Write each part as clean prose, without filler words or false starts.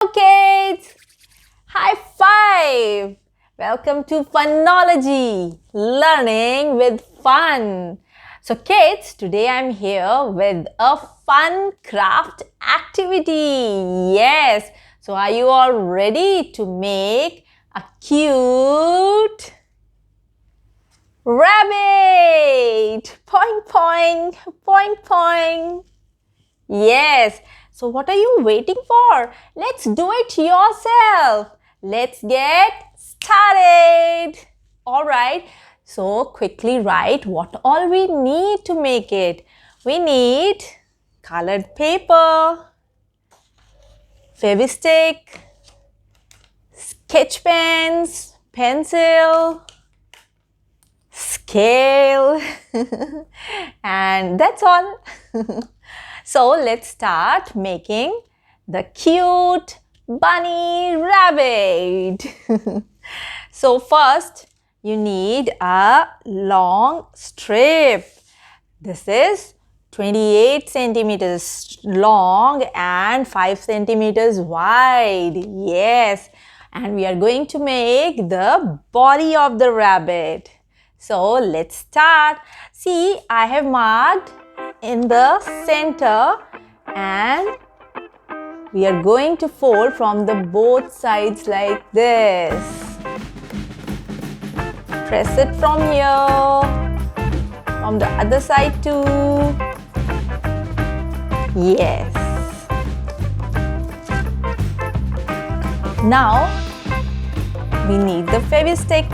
Kids! High five! Welcome to Funology, learning with fun. So kids, today I'm here with a fun craft activity. Yes, so are you all ready to make a cute rabbit? Poing, poing, poing, poing. Yes. So what are you waiting for? Let's do it yourself. Let's get started. Alright. So quickly write what all we need to make it. We need colored paper, Fevistick, sketch pens, pencil, scale and that's all. So let's start making the cute bunny rabbit. So first you need a long strip. This is 28 centimeters long and 5 centimeters wide. Yes, and we are going to make the body of the rabbit. So let's start. See, I have marked in the center and we are going to fold from the both sides like this. Press it from here, from the other side too. Yes. Now we need the Fevistick.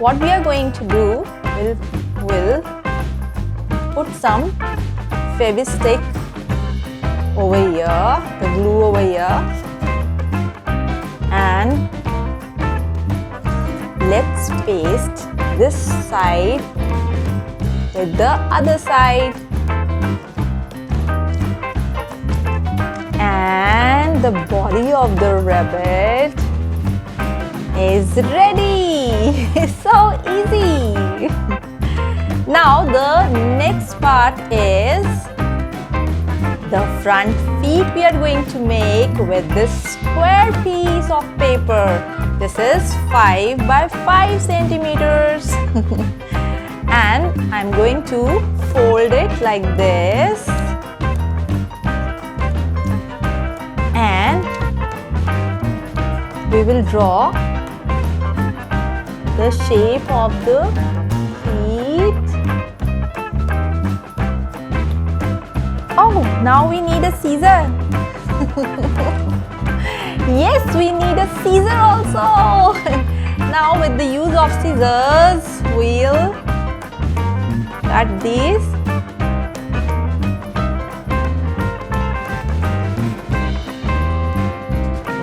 What we are going to do will put some Fevistick over here, the glue over here, and let's paste this side with the other side. And the body of the rabbit is ready. It's so easy. Now the next part is the front feet we are going to make with this square piece of paper. This is 5 by 5 centimeters. And I'm going to fold it like this. And we will draw the shape of the feet. Oh, now we need a scissor. Yes, we need a scissor also. Now with the use of scissors, we'll cut this.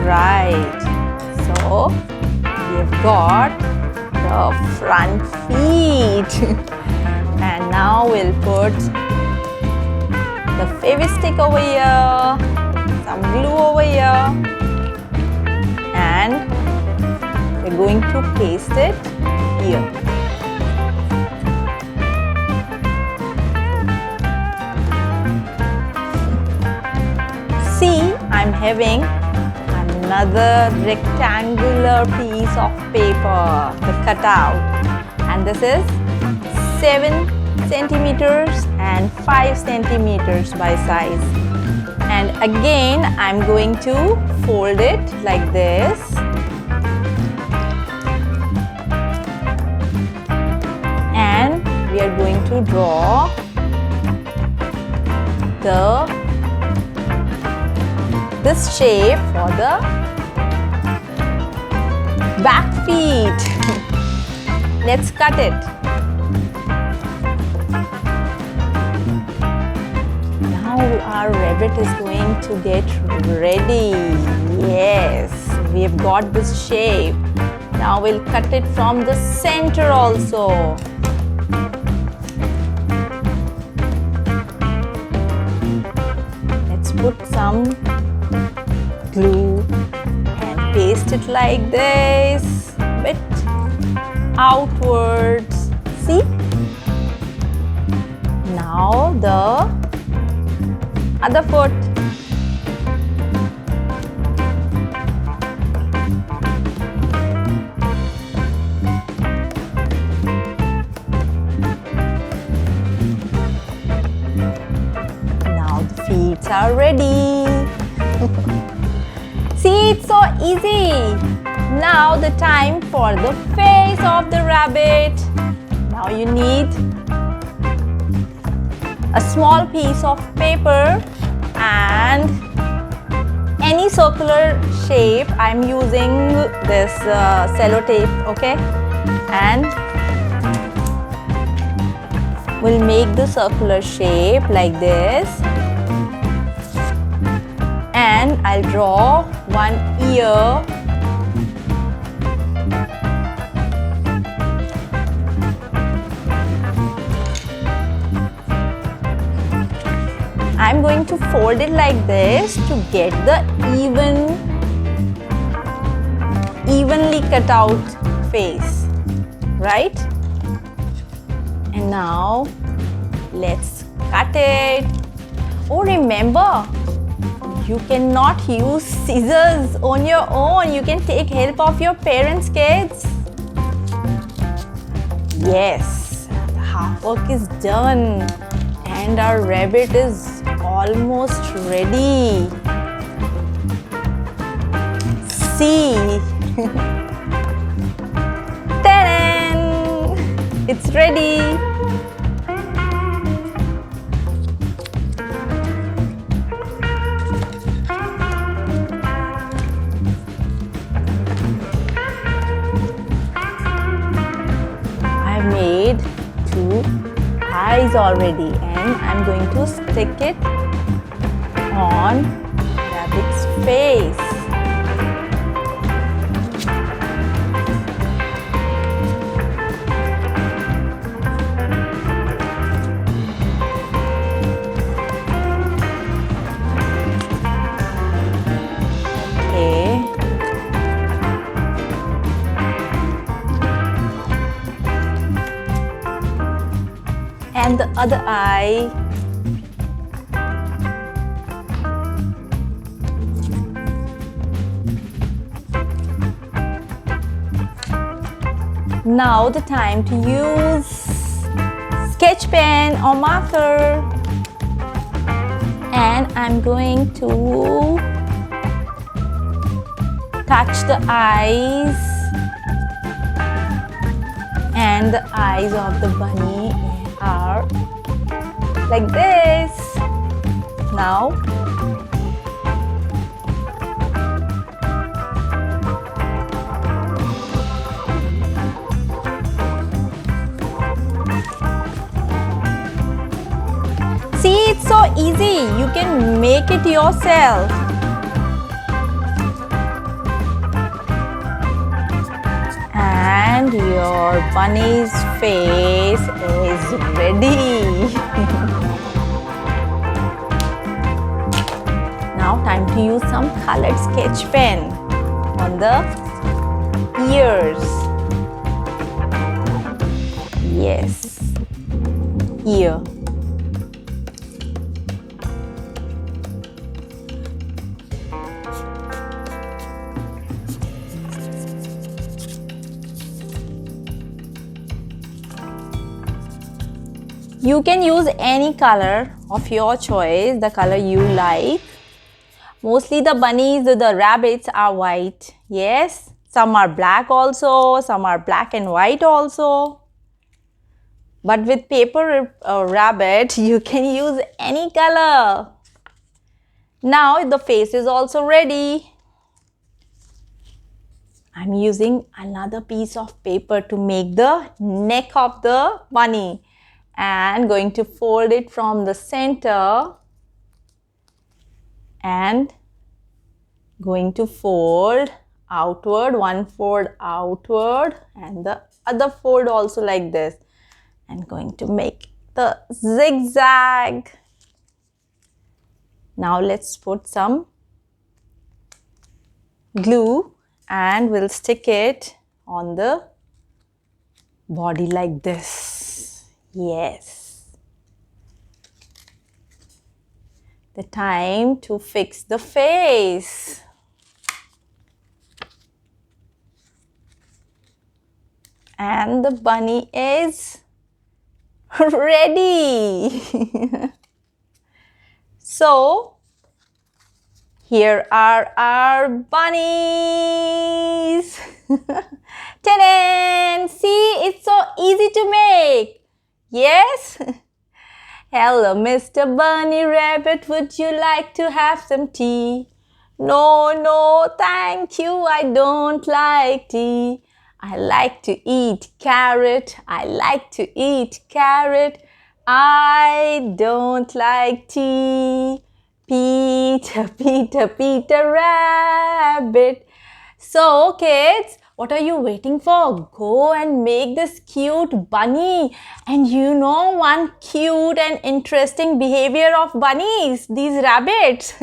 Right. So we have got the front feet. And now we'll put the Fevistick over here, some glue over here, and we're going to paste it here. See, I'm having another rectangular piece of paper to cut out, and this is 7 centimeters and 5 centimeters by size. And again I'm going to fold it like this. And we are going to draw this shape for the back feet. Let's cut it. Now our rabbit is going to get ready. Yes, we have got this shape. Now we'll cut it from the center also. Let's put some glue and paste it like this, bit outwards. See? Now the other foot. are ready. See, it's so easy. Now the time for the face of the rabbit. Now you need a small piece of paper and any circular shape. I'm using this sellotape, okay? And we'll make the circular shape like this. And I'll draw one ear. I'm going to fold it like this to get the evenly cut out face, right? And now let's cut it. Oh, remember, you cannot use scissors on your own. You can take help of your parents, kids. Yes, the half work is done and our rabbit is almost ready. See, ta-da! It's ready. I've made 2 eyes already and I'm going to stick it on rabbit's face. Okay. And the other eye. Now the time to use sketch pen or marker, and I'm going to touch the eyes and the eyes of the bunny are like this. Now see, it's so easy. You can make it yourself. And your bunny's face is ready. Now time to use some colored sketch pen on the ears. Yes, ear. You can use any color of your choice, the color you like. Mostly the bunnies, the rabbits are white. Yes, some are black also, some are black and white also. But with paper rabbit, you can use any color. Now the face is also ready. I'm using another piece of paper to make the neck of the bunny. And going to fold it from the center and going to fold outward, one fold outward and the other fold also like this, and going to make the zigzag. Now let's put some glue and we'll stick it on the body like this. Yes. The time to fix the face. And the bunny is ready. So, Here are our bunnies. Ta-da! See, it's so easy to make. Yes? Hello, Mr. Bunny Rabbit. Would you like to have some tea? No, no, thank you. I don't like tea. I like to eat carrot. I like to eat carrot. I don't like tea. Peter, Peter, Peter Rabbit. So, kids, what are you waiting for? Go and make this cute bunny. And you know one cute and interesting behavior of bunnies, these rabbits.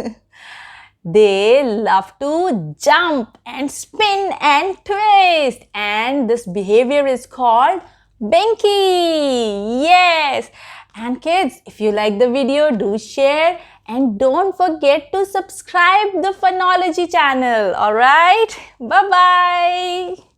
They love to jump and spin and twist. And this behavior is called Binky. Yes. And kids, if you like the video, do share and don't forget to subscribe the Phonology channel. Alright? Bye-bye.